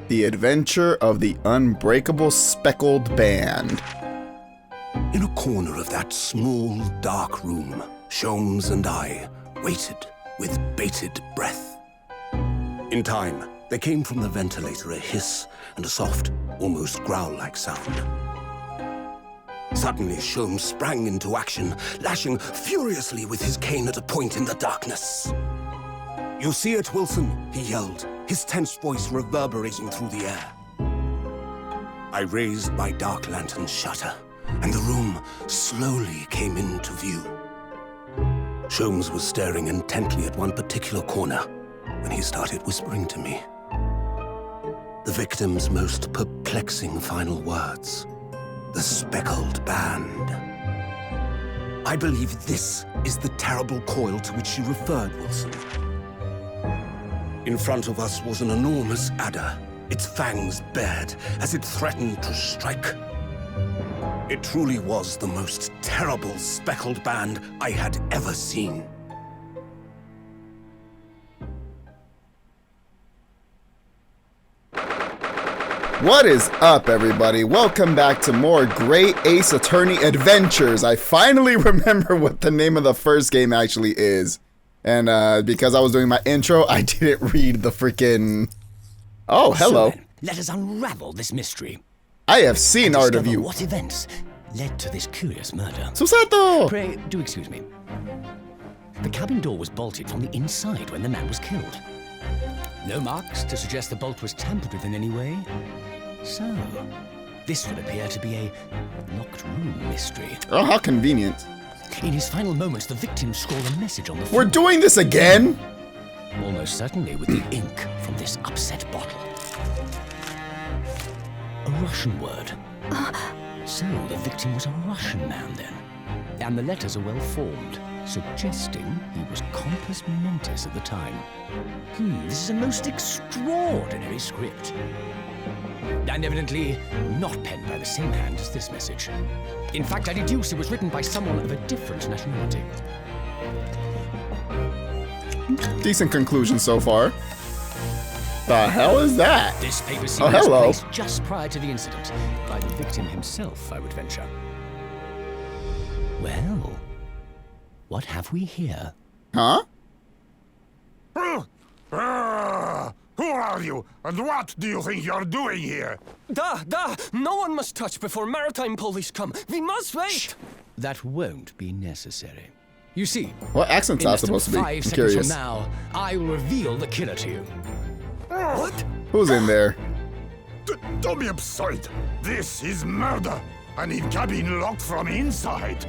The Adventure of the Unbreakable Speckled Band. In a corner of that small, dark room, Sholmes and I waited with bated breath. In time, there came from the ventilator a hiss and a soft, almost growl-like sound. Suddenly, Sholmes sprang into action, lashing furiously with his cane at a point in the darkness. "You see it, Wilson?" he yelled, his tense voice reverberating through the air. I raised my dark lantern's shutter, and the room slowly came into view. Sholmes was staring intently at one particular corner when he started whispering to me. The victim's most perplexing final words. The speckled band. I believe this is the terrible coil to which you referred, Wilson. In front of us was an enormous adder, its fangs bared as it threatened to strike. It truly was the most terrible speckled band I had ever seen. What is up, everybody? Welcome back to more Great Ace Attorney Adventures. I finally remember what the name of the first game actually is. And because I was doing my intro, I didn't read the freaking... Oh, hello. So then, let us unravel this mystery. I have seen Art of You. What events led to this curious murder? Susato! Pray, do excuse me. The cabin door was bolted from the inside when the man was killed. No marks to suggest the bolt was tampered with in any way. So, this would appear to be a locked room mystery. Oh, how convenient. In his final moments, the victim scrawled a message on the floor. We're doing this again? Almost certainly with the ink from this upset bottle. A Russian word. So, the victim was a Russian man then. And the letters are well formed, suggesting he was compos mentis at the time. This is a most extraordinary script. And evidently not penned by the same hand as this message. In fact, I deduce it was written by someone of a different nationality. Decent conclusion so far. The hell is that? This paper Oh, seems hello. placed just prior to the incident by the victim himself, I would venture. Well, what have we here? Huh? Who are you, and what do you think you're doing here? No one must touch before maritime police come. We must wait. Shh. That won't be necessary. You see, What accent's in that less than supposed to be? 5 I'm seconds curious. from now, I will reveal the killer to you. What? Who's in there? Don't be absurd. This is murder. And it cabin locked from inside.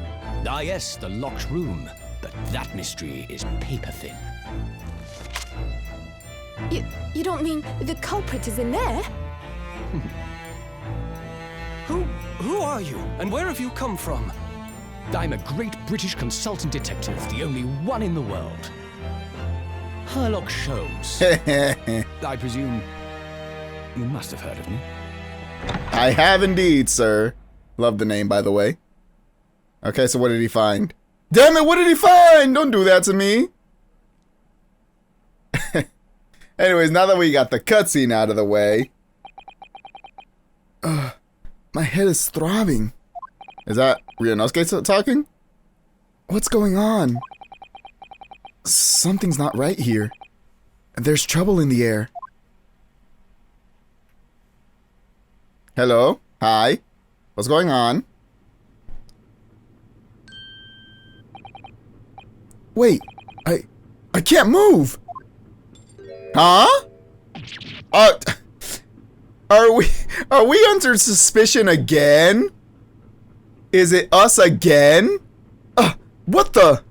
Ah yes, the locked room. But that mystery is paper thin. You don't mean the culprit is in there? Who are you, and where have you come from? I'm a great British consultant detective, the only one in the world. Sherlock Sholmes. I presume you must have heard of me. I have indeed, sir. Love the name, by the way. Okay, so what did he find? Damn it, what did he find? Don't do that to me. Anyways, now that we got the cutscene out of the way. My head is throbbing. Is that Ryunosuke talking? What's going on? Something's not right here. There's trouble in the air. Hello? Hi? What's going on? Wait, I can't move! Huh? Are we under suspicion again? Is it us again? What the?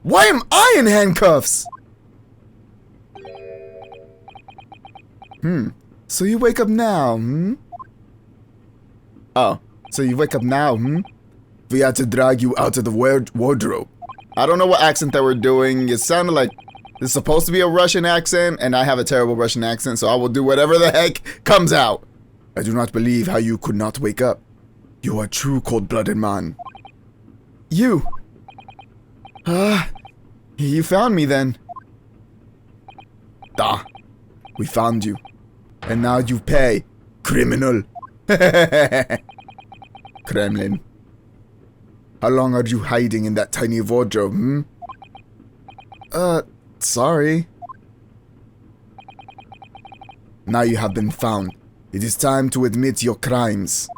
Why am I in handcuffs? So you wake up now, Oh, so you wake up now, We had to drag you out of the wardrobe. I don't know what accent that we're doing. It sounded like it's supposed to be a Russian accent, and I have a terrible Russian accent, so I will do whatever the heck comes out. I do not believe how you could not wake up. You are a true cold-blooded man. You. You found me then. We found you. And now you pay, criminal. Kremlin. How long are you hiding in that tiny wardrobe, hmm? Sorry. Now you have been found. It is time to admit your crimes.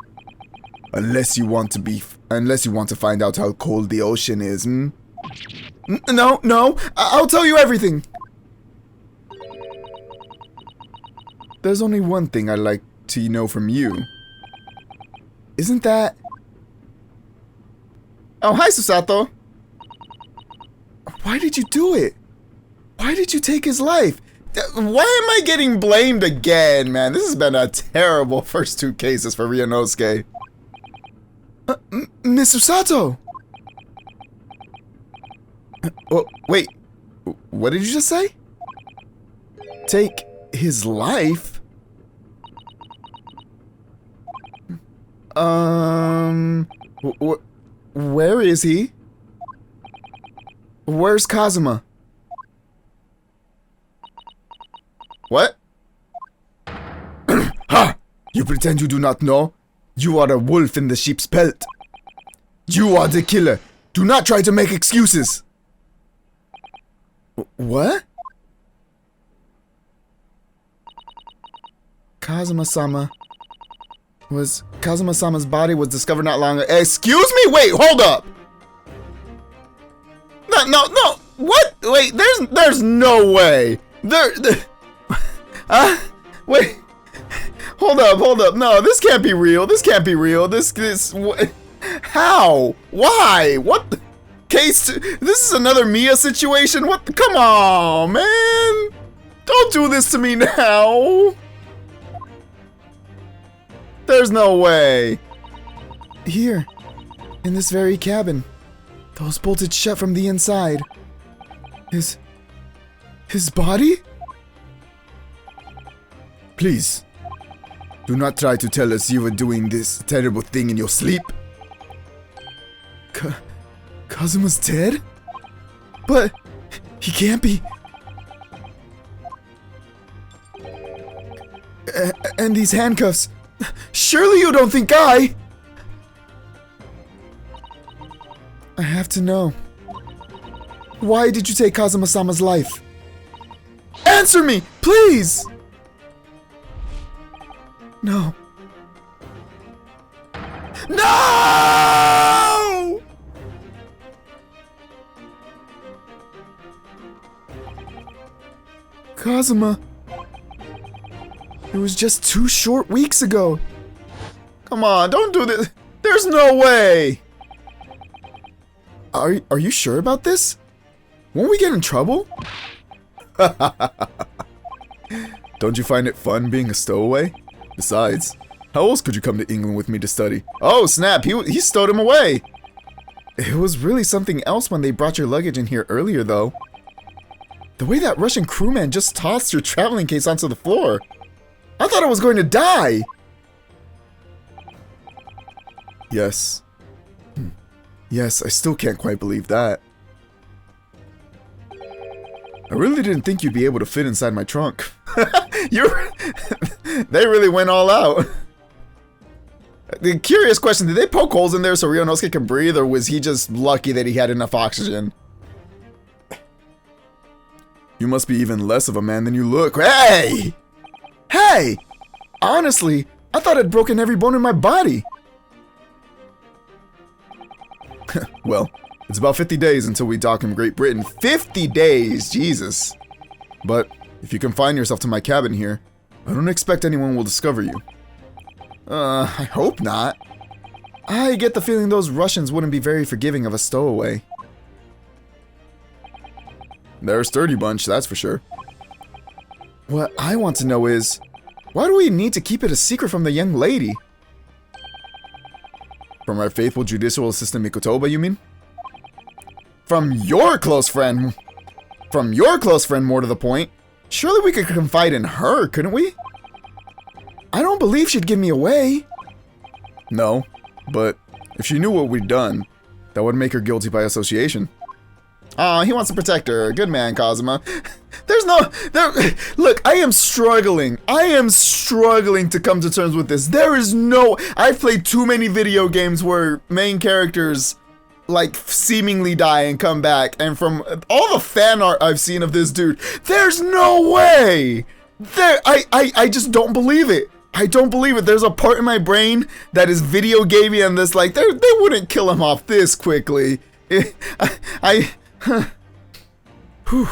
Unless you want to find out how cold the ocean is, hmm? No, I'll tell you everything. There's only one thing I'd like to know from you. Isn't that... Oh, hi, Susato. Why did you do it? Why did you take his life? Why am I getting blamed again, man? This has been a terrible first 2 cases for Ryunosuke. Miss Susato! Oh, wait. What did you just say? Take his life? Where is he? Where's Kazuma? What? Ha! You pretend you do not know? You are a wolf in the sheep's pelt. You are the killer. Do not try to make excuses. What? Kazuma-sama Kazuma-sama's body was discovered not long ago. Excuse me? Wait, hold up. No. What? Wait, there's no way. Wait. Hold up. No, this can't be real. This how? Why? What the case? This is another Mia situation? What? Come on, man. Don't do this to me now. There's no way. Here, in this very cabin. Those bolted shut from the inside. His body? Please, do not try to tell us you were doing this terrible thing in your sleep. Kazuma's dead? But he can't be. And these handcuffs. Surely you don't think I have to know. Why did you take Kazuma-sama's life? Answer me, please! No. No! Kazuma. It was just 2 short weeks ago. Come on, don't do this. There's no way. Are you sure about this? Won't we get in trouble? Don't you find it fun being a stowaway? Besides, how else could you come to England with me to study? Oh snap, he stowed him away. It was really something else when they brought your luggage in here earlier though. The way that Russian crewman just tossed your traveling case onto the floor. I thought I was going to die! Yes. Yes, I still can't quite believe that. I really didn't think you'd be able to fit inside my trunk. They really went all out. The curious question, did they poke holes in there so Ryunosuke can breathe, or was he just lucky that he had enough oxygen? You must be even less of a man than you look. Hey! Hey! Honestly, I thought I'd broken every bone in my body. Well, it's about 50 days until we dock in Great Britain. 50 days! Jesus. But if you confine yourself to my cabin here, I don't expect anyone will discover you. I hope not. I get the feeling those Russians wouldn't be very forgiving of a stowaway. They're a sturdy bunch, that's for sure. What I want to know is, why do we need to keep it a secret from the young lady? From our faithful judicial assistant Mikotoba, you mean? From your close friend? From your close friend, more to the point. Surely we could confide in her, couldn't we? I don't believe she'd give me away. No, but if she knew what we'd done, that would make her guilty by association. Aw, he wants to protect her. Good man, Kazuma. There's no... Look, I am struggling. I am struggling to come to terms with this. There is no... I've played too many video games where main characters, like, seemingly die and come back. And from all the fan art I've seen of this dude, there's no way. I just don't believe it. I don't believe it. There's a part in my brain that is video gamey and this, like, they wouldn't kill him off this quickly. Whew.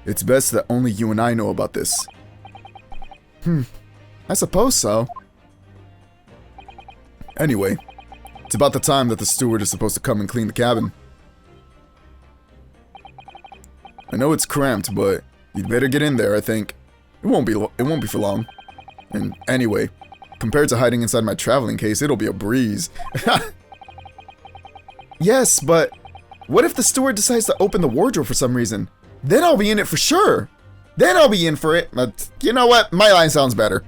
It's best that only you and I know about this. I suppose so. Anyway, it's about the time that the steward is supposed to come and clean the cabin. I know it's cramped, but you'd better get in there, I think. It won't be for long. And anyway, compared to hiding inside my traveling case, it'll be a breeze. Yes, but what if the steward decides to open the wardrobe for some reason? Then I'll be in it for sure. Then I'll be in for it. But you know what? My line sounds better.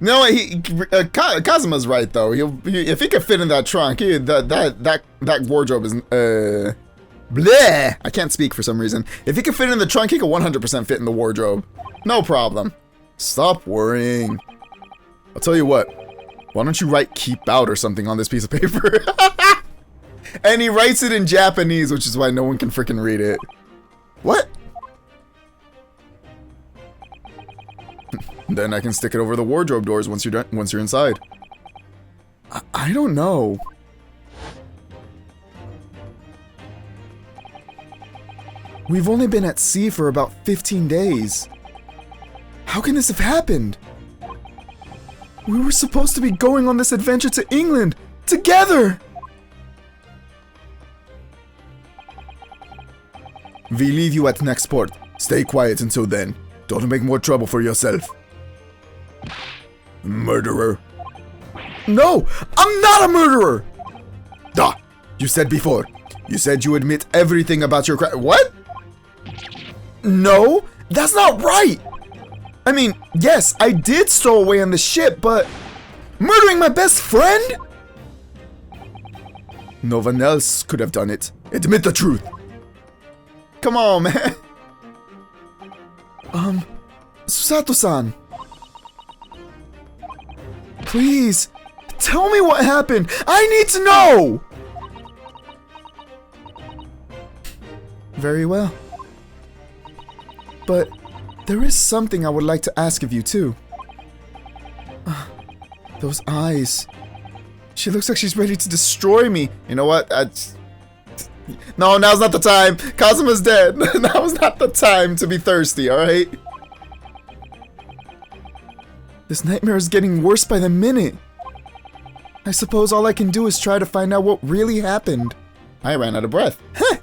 No, Kazuma's right though. If he can fit in that trunk, that wardrobe is bleh. I can't speak for some reason. If he can fit in the trunk, he can 100% fit in the wardrobe. No problem. Stop worrying. I'll tell you what. Why don't you write "keep out" or something on this piece of paper? And he writes it in Japanese, which is why no one can freaking read it. What? Then I can stick it over the wardrobe doors once you're inside. I don't know. We've only been at sea for about 15 days. How can this have happened? We were supposed to be going on this adventure to England together. We leave you at next port. Stay quiet until then. Don't make more trouble for yourself. Murderer. No, I'm not a murderer. Ah, you said before. You said you admit everything about your crime. What? No, that's not right. I mean, yes, I did stow away on the ship, but murdering my best friend? No one else could have done it. Admit the truth. Come on, man. Susato-san. Please, tell me what happened. I need to know. Very well. But there is something I would like to ask of you, too. Those eyes. She looks like she's ready to destroy me. You know what? No, now's not the time. Kazuma's dead. Now's not the time to be thirsty, alright? This nightmare is getting worse by the minute. I suppose all I can do is try to find out what really happened. I ran out of breath. Huh.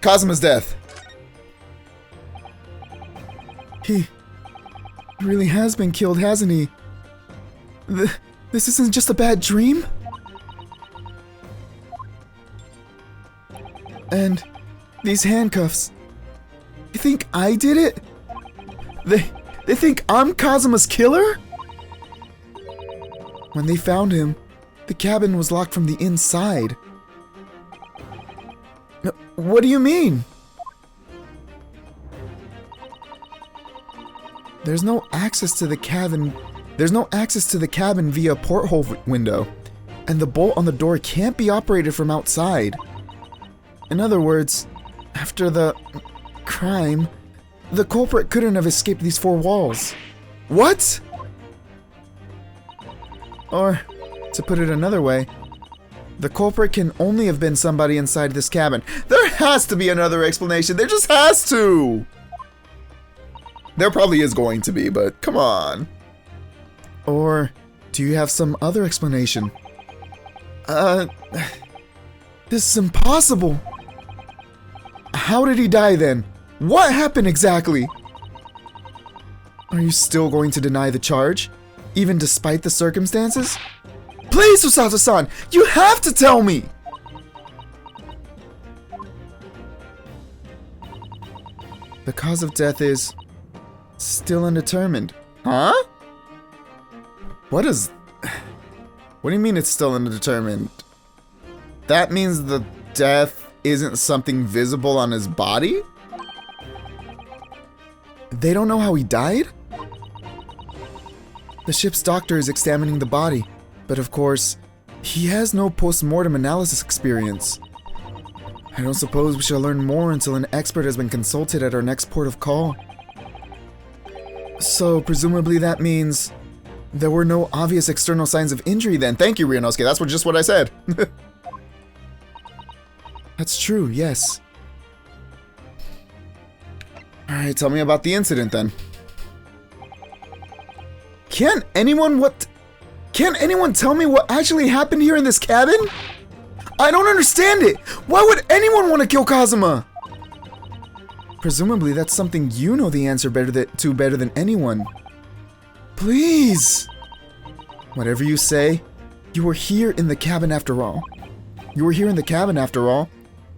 Kazuma's death. He really has been killed, hasn't he? This isn't just a bad dream? And these handcuffs. You think I did it? They think I'm Kazuma's killer? When they found him, the cabin was locked from the inside. What do you mean? There's no access to the cabin. There's no access to the cabin via a porthole window, and the bolt on the door can't be operated from outside. In other words, after the crime, the culprit couldn't have escaped these four walls. What? Or, to put it another way, the culprit can only have been somebody inside this cabin. There has to be another explanation. There just has to. There probably is going to be, but come on. Or, do you have some other explanation? This is impossible. How did he die then? What happened exactly? Are you still going to deny the charge? Even despite the circumstances? Please, Susato-san! You have to tell me! The cause of death is still undetermined. Huh? What do you mean it's still undetermined? That means the death isn't something visible on his body? They don't know how he died? The ship's doctor is examining the body, but of course, he has no post-mortem analysis experience. I don't suppose we shall learn more until an expert has been consulted at our next port of call. So, presumably that means there were no obvious external signs of injury then. Thank you, Ryunosuke. That's just what I said. That's true, yes. Alright, tell me about the incident then. Can anyone tell me what actually happened here in this cabin? I don't understand it! Why would anyone want to kill Kazuma? Presumably that's something you know the answer better than anyone. Please! Whatever you say, you were here in the cabin after all. You were here in the cabin after all.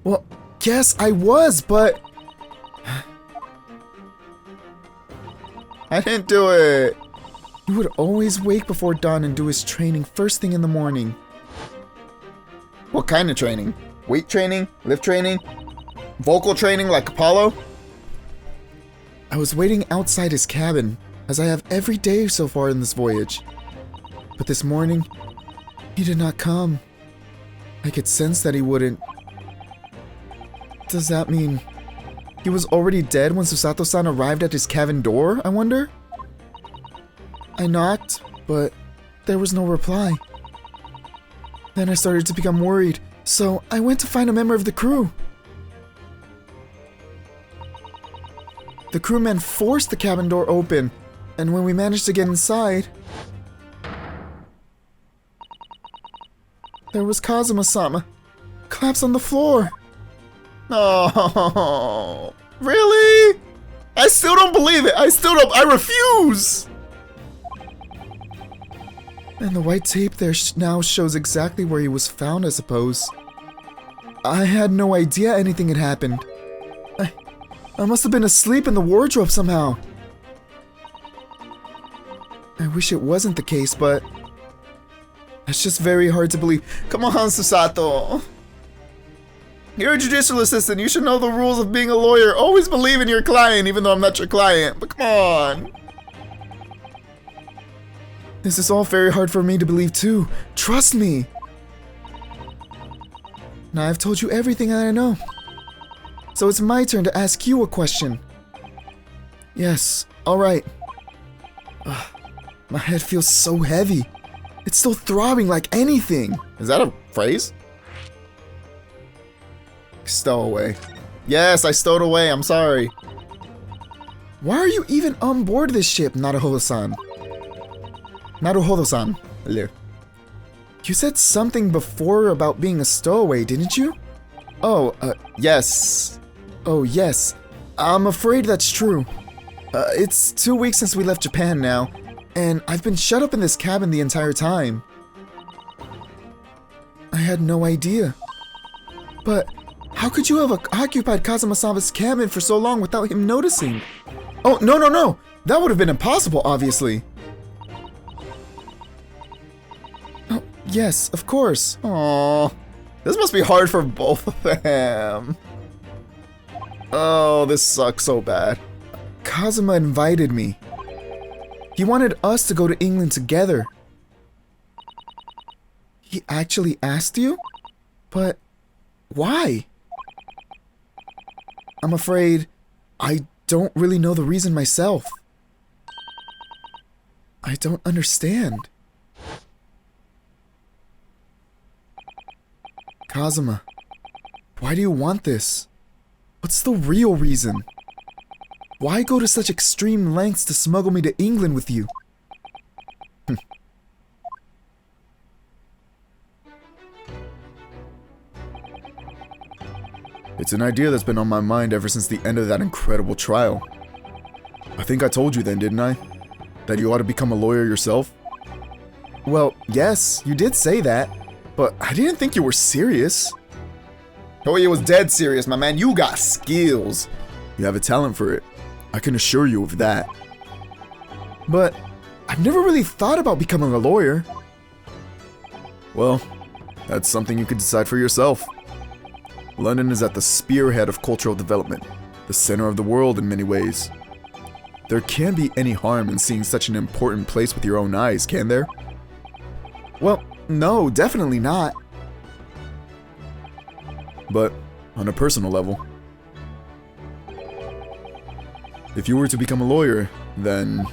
Well, yes, I was, but... I didn't do it. He would always wake before dawn and do his training first thing in the morning. What kind of training? Weight training? Lift training? Vocal training like Apollo? I was waiting outside his cabin, as I have every day so far in this voyage. But this morning, he did not come. I could sense that he wouldn't. Does that mean he was already dead when Susato-san arrived at his cabin door, I wonder? I knocked, but there was no reply. Then I started to become worried, so I went to find a member of the crew. The crewmen forced the cabin door open, and when we managed to get inside, there was Kazuma-sama, collapsed on the floor. Oh, really? I still don't believe it. I refuse. And the white tape there now shows exactly where he was found, I suppose. I had no idea anything had happened. I must have been asleep in the wardrobe somehow. I wish it wasn't the case, but it's just very hard to believe. Come on, Susato. You're a judicial assistant. You should know the rules of being a lawyer. Always believe in your client, even though I'm not your client. But come on. This is all very hard for me to believe too. Trust me. Now I've told you everything that I know. So it's my turn to ask you a question. Yes, alright. My head feels so heavy. It's still throbbing like anything. Is that a phrase? Stow away. Yes, I stowed away. I'm sorry. Why are you even on board this ship, Naruhodo-san? Naruhodo-san. Hello. You said something before about being a stowaway, didn't you? Oh, yes. Oh, yes. I'm afraid that's true. It's 2 weeks since we left Japan now, and I've been shut up in this cabin the entire time. I had no idea. But how could you have occupied Kazuma-sama's cabin for so long without him noticing? Oh, no. That would have been impossible, obviously. Oh, yes, of course. Aww. This must be hard for both of them. Oh, this sucks so bad. Kazuma invited me. He wanted us to go to England together. He actually asked you? But why? I'm afraid I don't really know the reason myself. I don't understand. Kazuma, why do you want this? What's the real reason? Why go to such extreme lengths to smuggle me to England with you? It's an idea that's been on my mind ever since the end of that incredible trial. I think I told you then, didn't I? That you ought to become a lawyer yourself? Well, yes, you did say that, but I didn't think you were serious. Oh, you was dead serious, my man. You got skills. You have a talent for it. I can assure you of that. But I've never really thought about becoming a lawyer. Well, that's something you could decide for yourself. London is at the spearhead of cultural development, the center of the world in many ways. There can't be any harm in seeing such an important place with your own eyes, can there? Well, no, definitely not. But on a personal level, if you were to become a lawyer, then...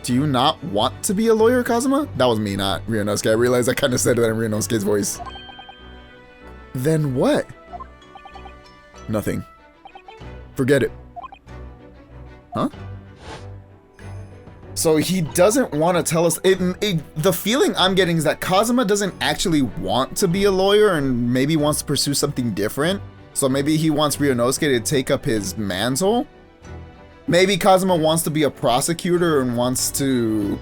Do you not want to be a lawyer, Kazuma? That was me, not Ryunosuke. I realized I kind of said that in Ryunosuke's voice. Then what? Nothing. Forget it. Huh? So he doesn't want to tell us... the feeling I'm getting is that Kazuma doesn't actually want to be a lawyer and maybe wants to pursue something different. So maybe he wants Ryunosuke to take up his mantle? Maybe Kazuma wants to be a prosecutor and wants to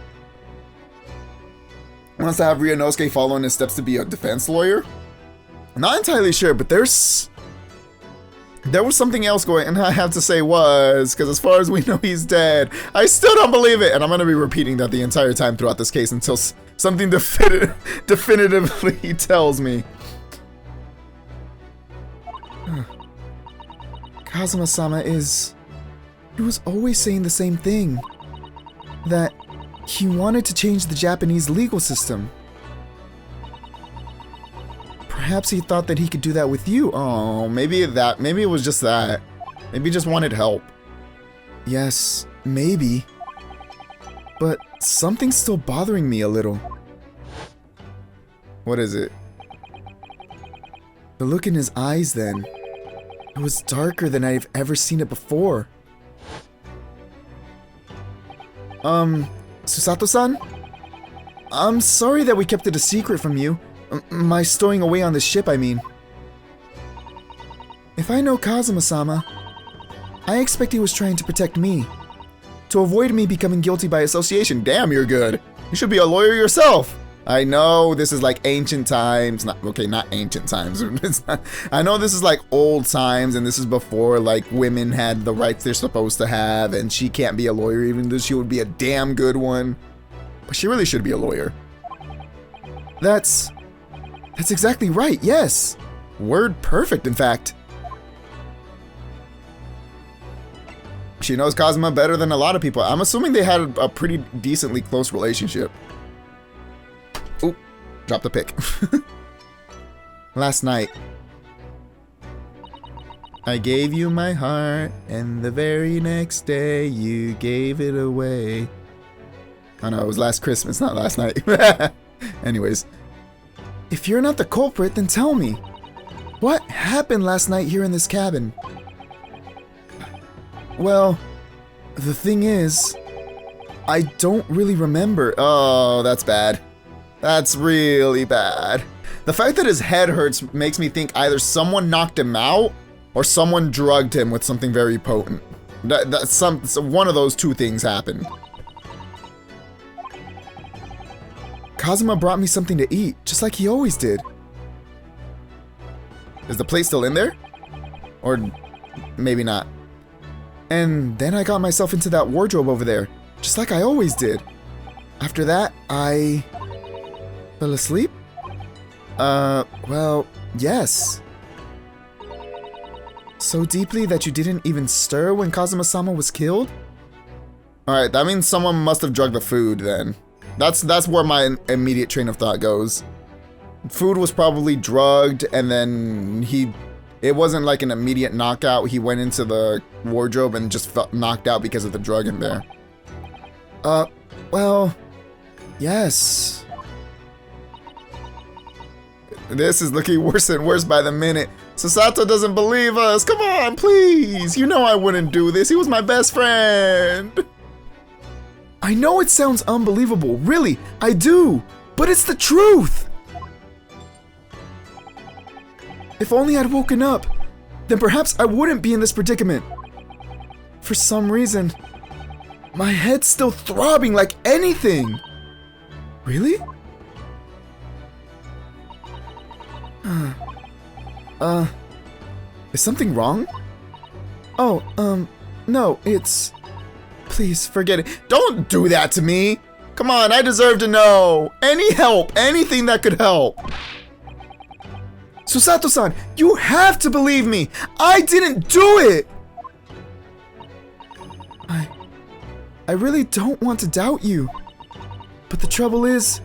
have Ryunosuke follow in his steps to be a defense lawyer? Not entirely sure, but there was something else going, and I have to say was, because as far as we know, he's dead. I still don't believe it, and I'm going to be repeating that the entire time throughout this case until something definitively tells me. Kazuma-sama he was always saying the same thing. That he wanted to change the Japanese legal system. Perhaps he thought that he could do that with you. Oh, maybe it was just that. Maybe he just wanted help. Yes, maybe. But something's still bothering me a little. What is it? The look in his eyes then. It was darker than I've ever seen it before. Susato-san? I'm sorry that we kept it a secret from you. My stowing away on the ship, I mean. If I know Kazuma-sama, I expect he was trying to protect me. To avoid me becoming guilty by association. Damn, you're good. You should be a lawyer yourself. I know this is like ancient times. Not ancient times. I know this is like old times, and this is before like women had the rights they're supposed to have, and she can't be a lawyer even though she would be a damn good one. But she really should be a lawyer. That's exactly right, yes. Word perfect, in fact. She knows Kazuma better than a lot of people. I'm assuming they had a pretty decently close relationship. Oop, dropped the pick. Last night, I gave you my heart, and the very next day you gave it away. Oh no, it was last Christmas, not last night. Anyways. If you're not the culprit, then tell me. What happened last night here in this cabin? Well, the thing is, I don't really remember. Oh, that's bad. That's really bad. The fact that his head hurts makes me think either someone knocked him out or someone drugged him with something very potent. One of those two things happened. Kazuma brought me something to eat, just like he always did. Is the plate still in there? Or maybe not. And then I got myself into that wardrobe over there, just like I always did. After that, I fell asleep? Well, yes. So deeply that you didn't even stir when Kazuma-sama was killed? Alright, that means someone must have drugged the food then. That's where my immediate train of thought goes. Food was probably drugged, and then it wasn't like an immediate knockout. He went into the wardrobe and just felt knocked out because of the drug in there. Well, yes. This is looking worse and worse by the minute. Susato doesn't believe us. Come on, please. You know I wouldn't do this. He was my best friend. I know it sounds unbelievable. Really, I do. But it's the truth. If only I'd woken up, then perhaps I wouldn't be in this predicament. For some reason, my head's still throbbing like anything. Really? Is something wrong? Oh, no, it's... Please, forget it. Don't do that to me! Come on, I deserve to know! Any help, anything that could help! Susato-san, you have to believe me! I didn't do it! I really don't want to doubt you. But the trouble is,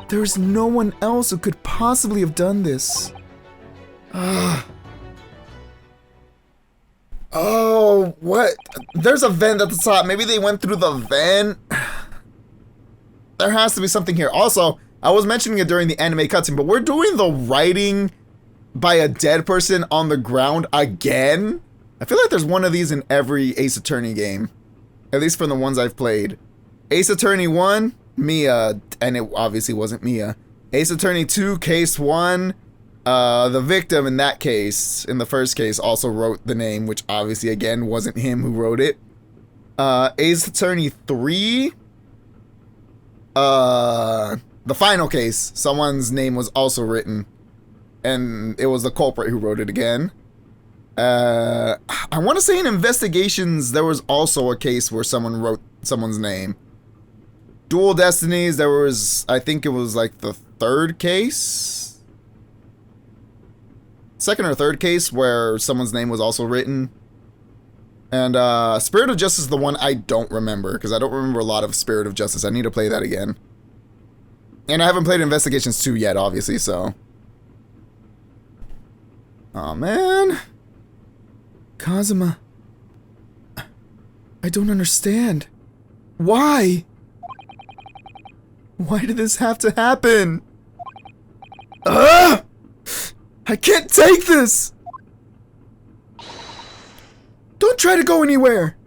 there's no one else who could possibly have done this. Oh, what? There's a vent at the top. Maybe they went through the vent? There has to be something here. Also, I was mentioning it during the anime cutscene, but we're doing the writing by a dead person on the ground again? I feel like there's one of these in every Ace Attorney game. At least from the ones I've played. Ace Attorney 1, Mia, and it obviously wasn't Mia. Ace Attorney 2, Case 1, the victim in that case, in the first case, also wrote the name, which obviously, again, wasn't him who wrote it. Ace Attorney 3, the final case, someone's name was also written, and it was the culprit who wrote it again. I want to say in Investigations, there was also a case where someone wrote someone's name. Dual Destinies, there was, I think it was like the third case? Second or third case where someone's name was also written. And Spirit of Justice is the one I don't remember, because I don't remember a lot of Spirit of Justice. I need to play that again. And I haven't played Investigations 2 yet, obviously, so. Aw, man. Kazuma. I don't understand. Why? Why did this have to happen? Ugh! I can't take this! Don't try to go anywhere!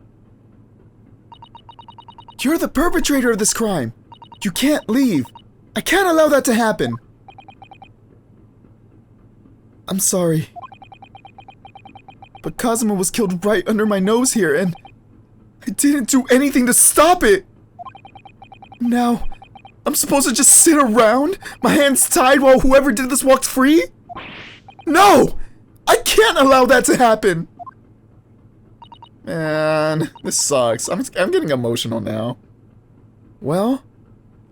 You're the perpetrator of this crime. You can't leave. I can't allow that to happen. I'm sorry. But Kazuma was killed right under my nose here, and I didn't do anything to stop it! Now, I'm supposed to just sit around, my hands tied while whoever did this walks free? No! I can't allow that to happen! Man, this sucks. I'm getting emotional now. Well,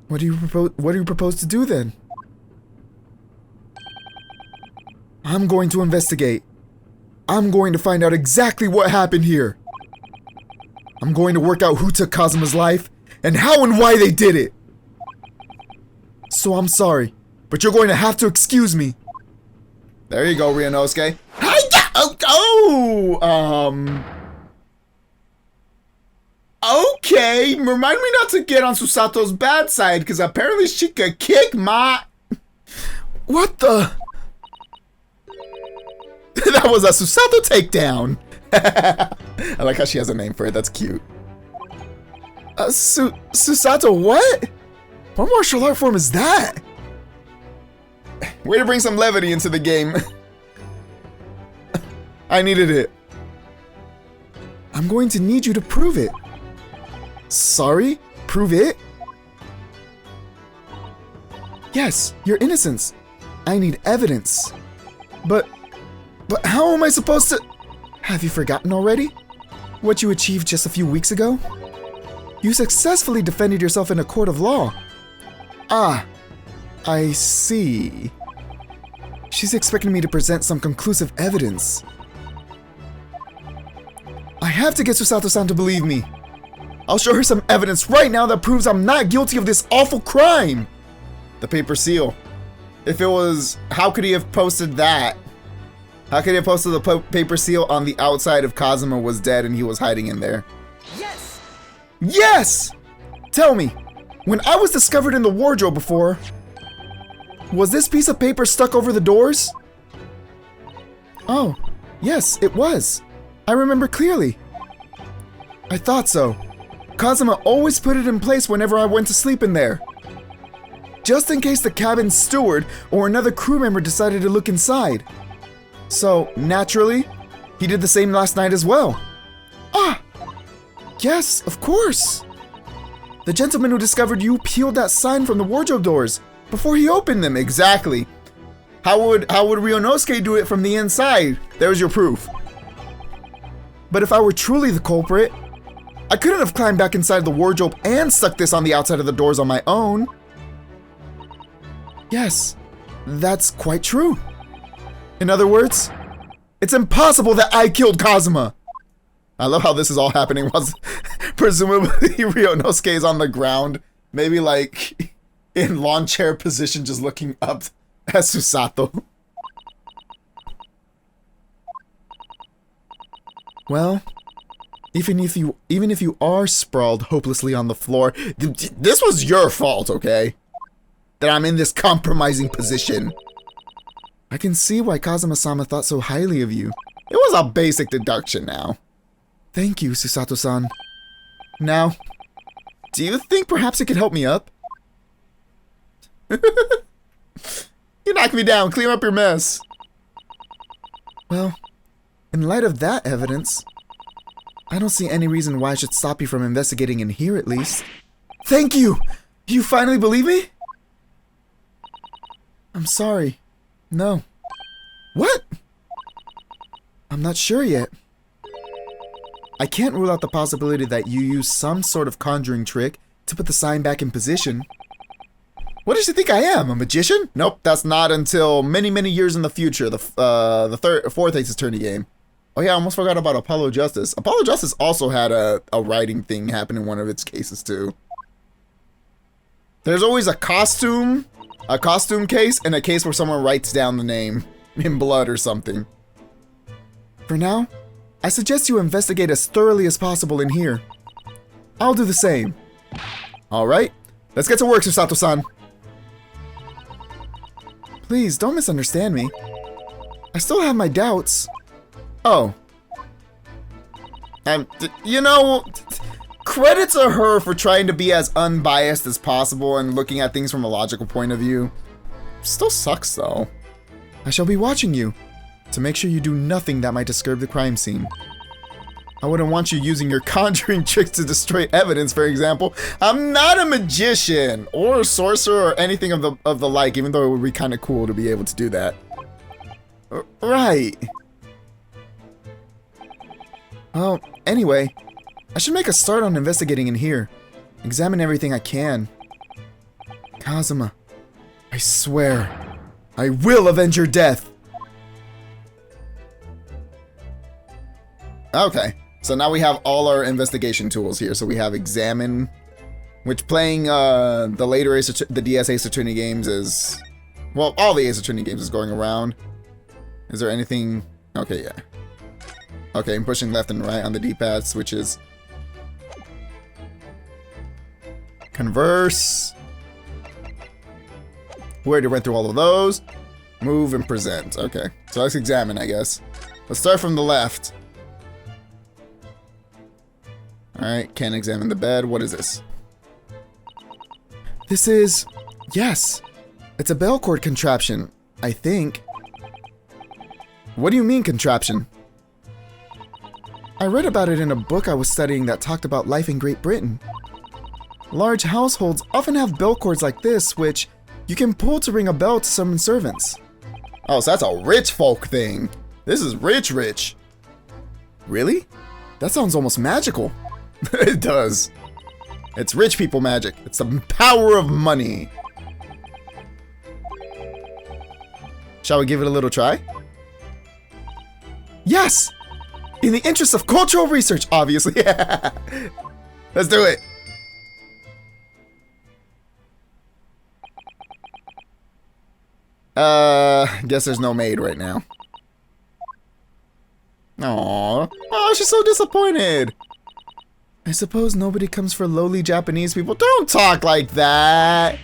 what do you propose to do then? I'm going to investigate. I'm going to find out exactly what happened here. I'm going to work out who took Kazuma's life and how and why they did it. So I'm sorry, but you're going to have to excuse me. There you go, Ryunosuke. Okay, remind me not to get on Susato's bad side, because apparently she could kick my... What the... That was a Susato takedown. I like how she has a name for it. That's cute. Susato, what? What martial art form is that? Way to bring some levity into the game. I needed it. I'm going to need you to prove it. Sorry? Prove it? Yes, your innocence. I need evidence. But how am I supposed to... Have you forgotten already? What you achieved just a few weeks ago? You successfully defended yourself in a court of law. Ah, I see. She's expecting me to present some conclusive evidence. I have to get Susato-san to believe me. I'll show her some evidence right now that proves I'm not guilty of this awful crime. The paper seal. If it was... How could he have posted that? How could he have posted the paper seal on the outside if Kazuma was dead and he was hiding in there? Yes! Yes! Tell me, when I was discovered in the wardrobe before, was this piece of paper stuck over the doors? Oh, yes, it was. I remember clearly. I thought so. Kazuma always put it in place whenever I went to sleep in there. Just in case the cabin steward or another crew member decided to look inside. So, naturally, he did the same last night as well. Ah! Yes, of course! The gentleman who discovered you peeled that sign from the wardrobe doors before he opened them, exactly. How would Ryunosuke do it from the inside? There's your proof. But if I were truly the culprit, I couldn't have climbed back inside the wardrobe and stuck this on the outside of the doors on my own. Yes, that's quite true. In other words, it's impossible that I killed Kazuma. I love how this is all happening while presumably Ryunosuke is on the ground. Maybe like in lawn chair position just looking up at Susato. Well, even if you are sprawled hopelessly on the floor, this was your fault, okay? That I'm in this compromising position. I can see why Kazuma-sama thought so highly of you. It was a basic deduction now. Thank you, Susato-san. Now, do you think perhaps it could help me up? You knocked me down. Clean up your mess. Well, in light of that evidence, I don't see any reason why I should stop you from investigating in here at least. Thank you! You finally believe me? I'm sorry. No. What? I'm not sure yet. I can't rule out the possibility that you use some sort of conjuring trick to put the sign back in position. What does she think I am, a magician? Nope, that's not until many, many years in the future, the fourth Ace Attorney game. Oh yeah, I almost forgot about Apollo Justice. Apollo Justice also had a writing thing happen in one of its cases too. There's always a costume case, and a case where someone writes down the name in blood or something. For now, I suggest you investigate as thoroughly as possible in here. I'll do the same. Alright, let's get to work, Susato-san. Please, don't misunderstand me. I still have my doubts. Oh. You know, credit to her for trying to be as unbiased as possible and looking at things from a logical point of view. Still sucks, though. I shall be watching you to make sure you do nothing that might disturb the crime scene. I wouldn't want you using your conjuring tricks to destroy evidence, for example. I'm not a magician or a sorcerer or anything of the like, even though it would be kind of cool to be able to do that. Right. Well, anyway, I should make a start on investigating in here. Examine everything I can. Kazuma, I swear, I will avenge your death. Okay, so now we have all our investigation tools here. So we have examine, which playing the later the DS Ace Attorney games is, well, all the Ace Attorney games is going around. Is there anything? Okay, yeah. Okay, I'm pushing left and right on the D-pad switches. Converse. We already went through all of those. Move and present. Okay, so let's examine, I guess. Let's start from the left. Alright, can't examine the bed. What is this? This is... yes. It's a bell cord contraption, I think. What do you mean, contraption? I read about it in a book I was studying that talked about life in Great Britain. Large households often have bell cords like this, which you can pull to ring a bell to summon servants. Oh, so that's a rich folk thing. This is rich. Really? That sounds almost magical. It does. It's rich people magic. It's the power of money. Shall we give it a little try? Yes! In the interest of cultural research, obviously. Let's do it. Guess there's no maid right now. Aww. Oh, she's so disappointed. I suppose nobody comes for lowly Japanese people. Don't talk like that.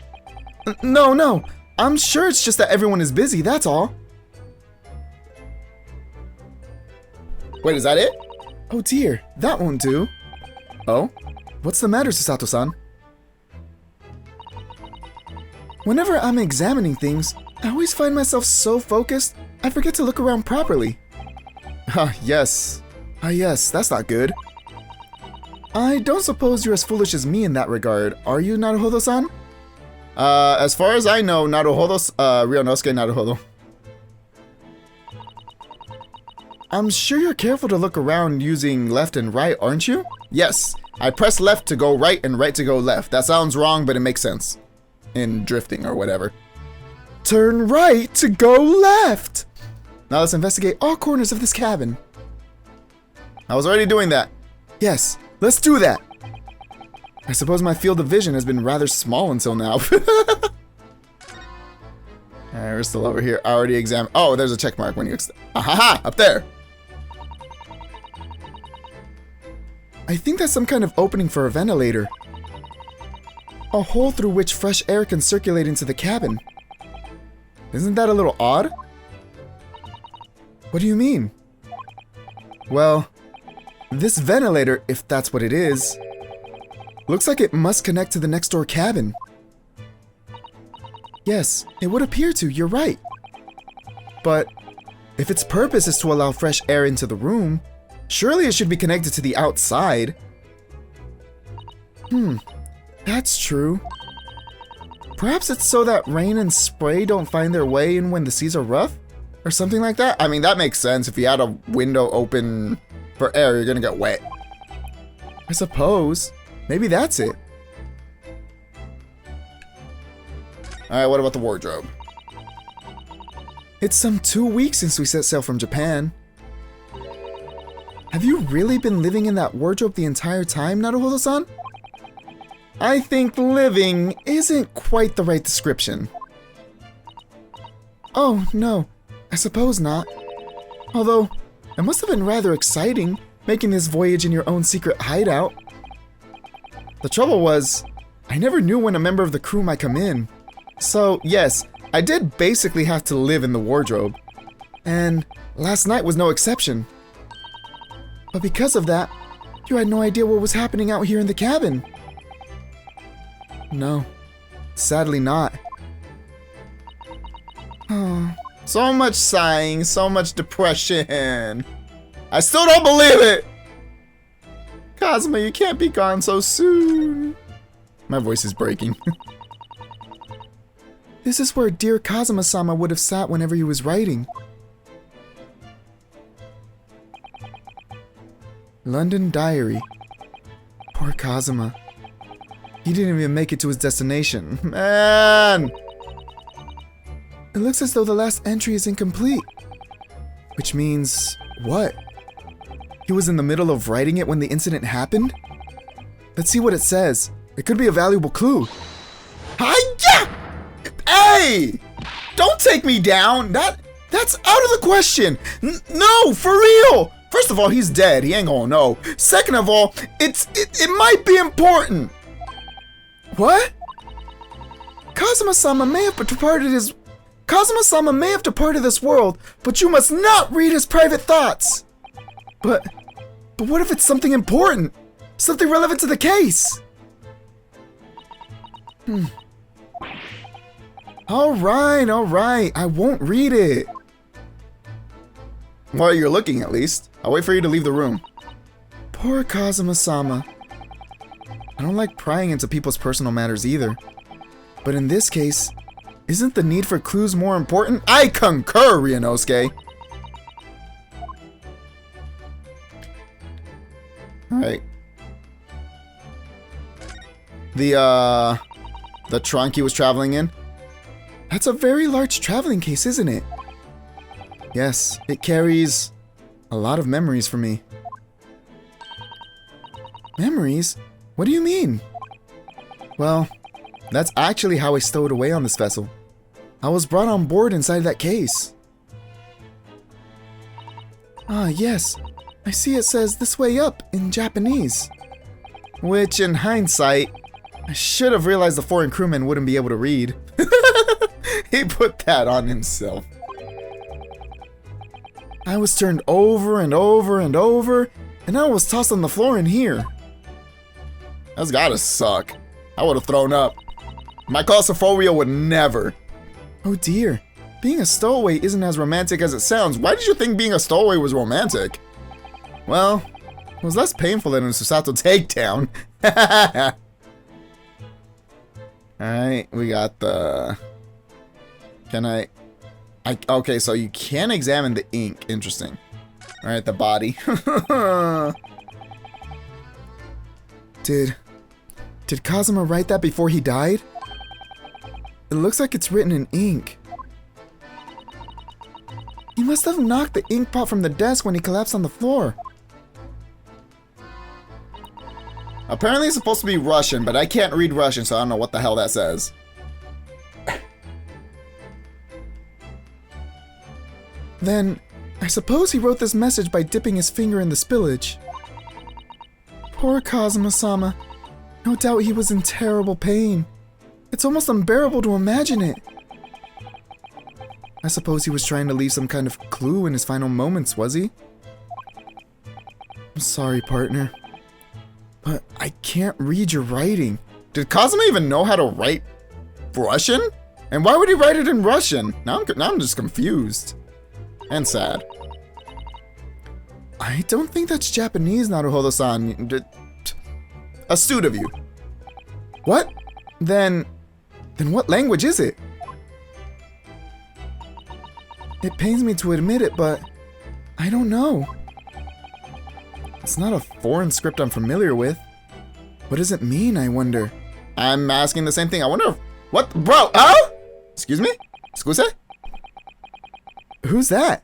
No. I'm sure it's just that everyone is busy, that's all. Wait, is that it? Oh dear, that won't do. Oh? What's the matter, Susato-san? Whenever I'm examining things, I always find myself so focused, I forget to look around properly. Yes, that's not good. I don't suppose you're as foolish as me in that regard, are you, Naruhodo-san? As far as I know, Ryunosuke Naruhodo. I'm sure you're careful to look around using left and right, aren't you? Yes, I press left to go right and right to go left. That sounds wrong, but it makes sense. In drifting or whatever. Turn right to go left! Now let's investigate all corners of this cabin. I was already doing that. Yes, let's do that. I suppose my field of vision has been rather small until now. Alright, we're still over here. I already examined. Oh, there's a check mark when you Ahaha, up there. I think that's some kind of opening for a ventilator. A hole through which fresh air can circulate into the cabin. Isn't that a little odd? What do you mean? Well, this ventilator, if that's what it is, looks like it must connect to the next door cabin. Yes, it would appear to, you're right. But if its purpose is to allow fresh air into the room, surely it should be connected to the outside. That's true. Perhaps it's so that rain and spray don't find their way in when the seas are rough? Or something like that? I mean, that makes sense. If you had a window open for air, you're gonna get wet. I suppose. Maybe that's it. Alright, what about the wardrobe? It's some 2 weeks since we set sail from Japan. Have you really been living in that wardrobe the entire time, Naruhodo-san? I think living isn't quite the right description. Oh, no. I suppose not. Although, it must have been rather exciting, making this voyage in your own secret hideout. The trouble was, I never knew when a member of the crew might come in. So, yes, I did basically have to live in the wardrobe. And last night was no exception. But because of that, you had no idea what was happening out here in the cabin. No, sadly not. Oh, so much sighing, so much depression. I still don't believe it! Kazuma, you can't be gone so soon. My voice is breaking. This is where dear Kazuma-sama would have sat whenever he was writing. London Diary. Poor Kazuma. He didn't even make it to his destination. Man! It looks as though the last entry is incomplete. Which means, what? He was in the middle of writing it when the incident happened? Let's see what it says. It could be a valuable clue. Hi-ya! Hey! Don't take me down! That's out of the question! No, for real! First of all, he's dead. He ain't gonna know. Second of all, it might be important. What? Kazuma-sama may have departed this world, but you must not read his private thoughts. But what if it's something important? Something relevant to the case? Alright. I won't read it. While you're looking, at least. I'll wait for you to leave the room. Poor Kazuma-sama. I don't like prying into people's personal matters either. But in this case, isn't the need for clues more important? I concur, Ryunosuke! Alright. The trunk he was traveling in? That's a very large traveling case, isn't it? Yes, it carries a lot of memories for me. Memories? What do you mean? Well, that's actually how I stowed away on this vessel. I was brought on board inside that case. Ah, yes. I see it says "this way up" in Japanese. Which, in hindsight, I should have realized the foreign crewman wouldn't be able to read. He put that on himself. I was turned over and over and over, and I was tossed on the floor in here. That's gotta suck. I would have thrown up. My claustrophobia would never. Oh dear. Being a stowaway isn't as romantic as it sounds. Why did you think being a stowaway was romantic? Well, it was less painful than a Susato takedown. Alright, we got the... Okay, so you can examine the ink. Interesting. Alright, the body. Did Kazuma write that before he died? It looks like it's written in ink. He must have knocked the ink pot from the desk when he collapsed on the floor. Apparently it's supposed to be Russian, but I can't read Russian, so I don't know what the hell that says. Then, I suppose he wrote this message by dipping his finger in the spillage. Poor Kazuma-sama. No doubt he was in terrible pain. It's almost unbearable to imagine it. I suppose he was trying to leave some kind of clue in his final moments, was he? I'm sorry, partner. But I can't read your writing. Did Kazuma even know how to write Russian? And why would he write it in Russian? Now I'm just confused. And sad. I don't think that's Japanese, Naruhodo-san. Astute of you. What? Then what language is it? It pains me to admit it, but I don't know. It's not a foreign script I'm familiar with. What does it mean, I wonder? I'm asking the same thing. I wonder what, bro? Oh? Excuse me? Excuse? Who's that?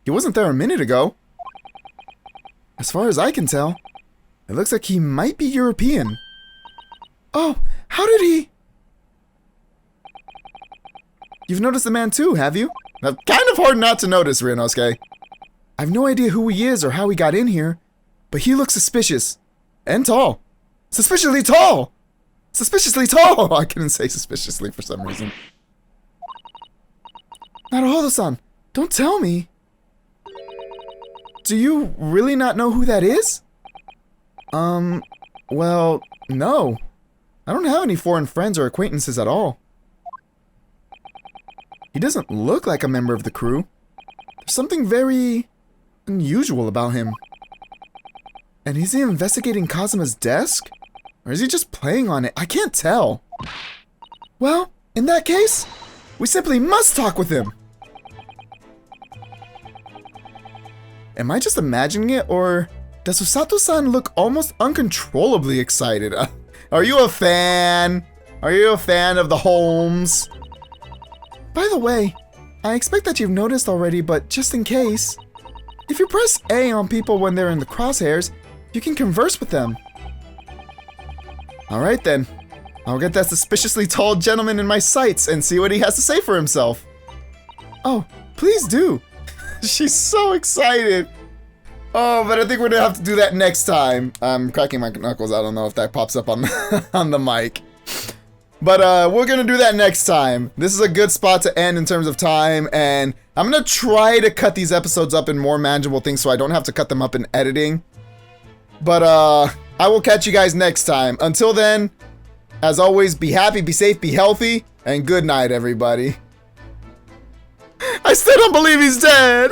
He wasn't there a minute ago. As far as I can tell, it looks like he might be European. Oh, how did he? You've noticed the man too, have you? Kind of hard not to notice, Ryunosuke. I've no idea who he is or how he got in here, but he looks suspicious. And tall. Suspiciously tall! Suspiciously tall! I couldn't say suspiciously for some reason. Naruhodo-san, don't tell me. Do you really not know who that is? Well, no. I don't have any foreign friends or acquaintances at all. He doesn't look like a member of the crew. There's something very unusual about him. And is he investigating Kazuma's desk? Or is he just playing on it? I can't tell. Well, in that case, we simply must talk with him. Am I just imagining it, or does Usato-san look almost uncontrollably excited? Are you a fan? Are you a fan of the Holmes? By the way, I expect that you've noticed already, but just in case, if you press A on people when they're in the crosshairs, you can converse with them. Alright then, I'll get that suspiciously tall gentleman in my sights and see what he has to say for himself. Oh, please do. She's so excited. Oh, but I think we're gonna have to do that next time. I'm cracking my knuckles. I don't know if that pops up on on the mic. But we're gonna do that next time. This is a good spot to end in terms of time, and I'm gonna try to cut these episodes up in more manageable things so I don't have to cut them up in editing. But I will catch you guys next time. Until then, as always, be happy, be safe, be healthy, and good night, everybody. I still don't believe he's dead!